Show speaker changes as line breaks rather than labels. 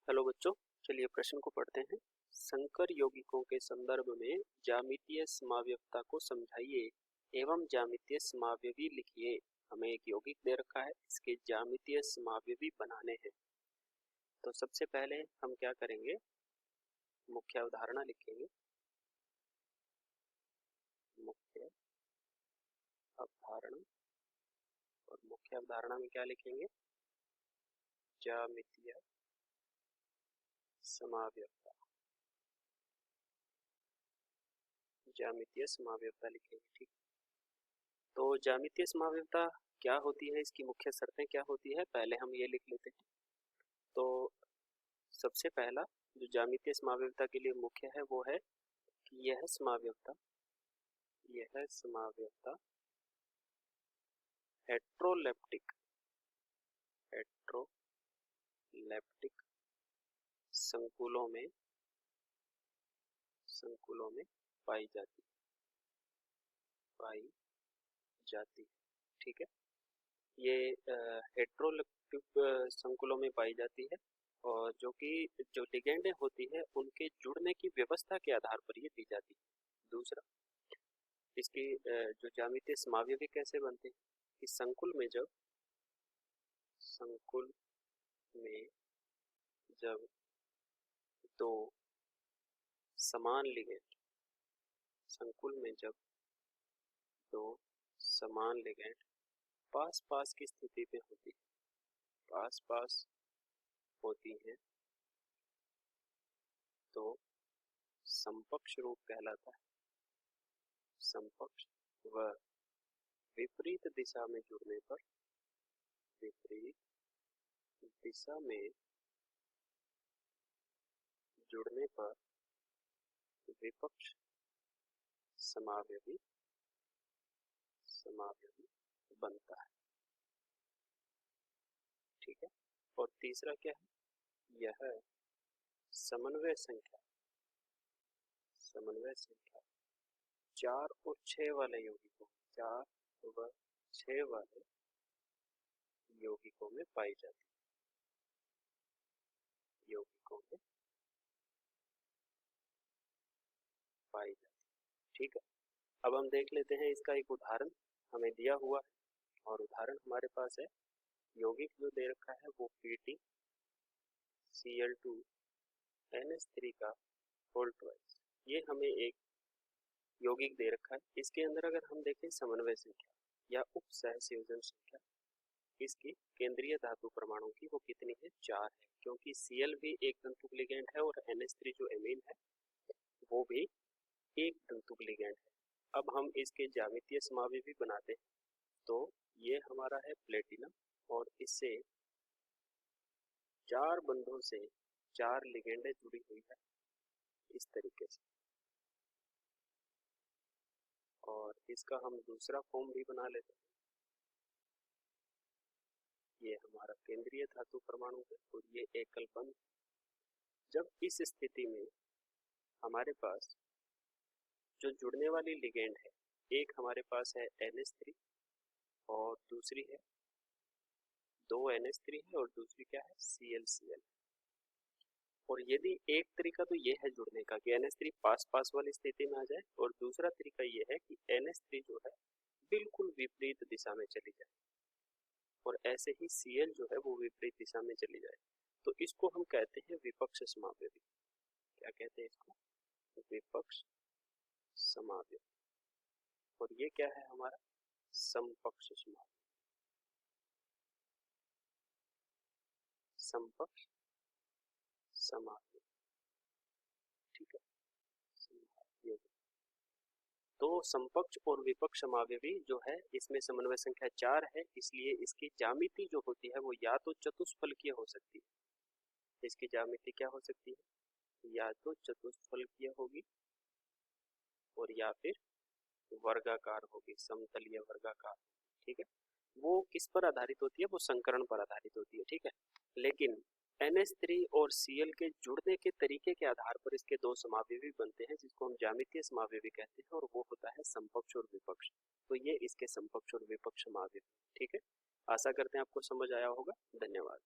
Hello बच्चों, चलिए प्रश्न को पढ़ते हैं। संकर यौगिकों के संदर्भ में ज्यामितीय समावयवता को समझाइए एवं ज्यामितीय समावयवी लिखिए। हमें एक यौगिक दे रखा है, इसके ज्यामितीय समावयवी बनाने हैं। तो सबसे पहले हम क्या करेंगे, मुख्य अवधारणा लिखेंगे। मुख्य अवधारणा, और मुख्य अवधारणा में क्या लिखेंगे, ज्यामितीय समावयवता। ज्यामितीय समावयवता लिखेंगे, ठीक। तो ज्यामितीय समावयवता क्या होती है, इसकी मुख्य शर्तें क्या होती है, पहले हम ये लिख लेते हैं। तो सबसे पहला जो ज्यामितीय समावयवता के लिए मुख्य है वो है कि यह समावयवता हेट्रोलेप्टिक संकुलों में पाई जाती है, ठीक है। ये हेट्रोलेप्टिक संकुलों में पाई जाती है, और जो कि जो लिगेंडें होती है उनके जुड़ने की व्यवस्था के आधार पर ये दी जाती है। दूसरा, इसके जो ज्यामितीय समावयवी कैसे बनते हैं कि संकुल में जब दो समान लिगेंड पास पास की स्थिति में होती हैं तो समकक्ष रूप कहलाता है। समकक्ष व विपरीत दिशा में जुड़ने पर विपक्ष समावयवी बनता है, ठीक है। और तीसरा क्या है, यह समन्वय संख्या 4 और 6 वाले यौगिकों में पाई जाती है, ठीक है। अब हम देख लेते हैं इसका एक उदाहरण हमें दिया हुआ है, और उदाहरण हमारे पास है, यौगिक जो दे रखा है वो PtCl2NH3 का होल ट्वाइस। ये हमें एक यौगिक दे रखा है। इसके अंदर अगर हम देखें समन्वय संख्या या उप सहसंयोजन संख्या, इसकी केंद्रीय धातु परमाणु की वो कितनी है, 4 है, क्योंकि Cl भी एक तंतुक लिगेंड है और NH3 जो एमीन है वो भी एक तंतुक लिगेंड है। अब हम इसके ज्यामितीय समावयवी बनाते हैं। तो ये हमारा है प्लेटिनम, और इससे 4 बंधों से 4 लिगेंडें जुड़ी हुई है इस तरीके से। और इसका हम दूसरा फॉर्म भी बना लेते हैं। ये हमारा केंद्रीय धातु परमाणु है और ये एकल बंध। जब इस स्थिति में हमारे पास जो जुड़ने वाली लिगेंड है, एक हमारे पास है NH3 और दूसरी है 2 NH3 है और दूसरी क्या है, ClCl। और यदि एक तरीका तो ये है जुड़ने का कि NH3 पास पास वाली स्थिति में आ जाए, और दूसरा तरीका ये है कि NH3 जो है बिल्कुल विपरीत दिशा में चली जाए, और ऐसे ही Cl जो है वो विपरीत दिशा में चली जाए। तो इसको हम कहते हैं विपक्ष समावयवी। क्या कहते हैं इसको, विपक्ष समावयवी। और ये क्या है हमारा, समपक्ष समावयवी, ठीक है। तो समपक्ष और विपक्ष समावयवी जो है इसमें समन्वय संख्या 4 है, इसलिए इसकी ज्यामिति जो होती है वो या तो चतुष्फलकीय हो सकती है। इसकी ज्यामिति क्या हो सकती है, या तो चतुष्फलकीय होगी और या फिर वर्गाकार होगी, समतलीय वर्गाकार, ठीक है। वो किस पर आधारित होती है, वो संकरण पर आधारित होती है, ठीक है। लेकिन NH3 और Cl के जुड़ने के तरीके के आधार पर इसके दो समावयवी बनते हैं, जिसको हम ज्यामितीय समावयवी कहते हैं, और वो होता है समपक्ष और विपक्ष। तो ये इसके समपक्ष और विपक्ष समावयवी, ठीक है। आशा करते हैं आपको समझ आया होगा। धन्यवाद।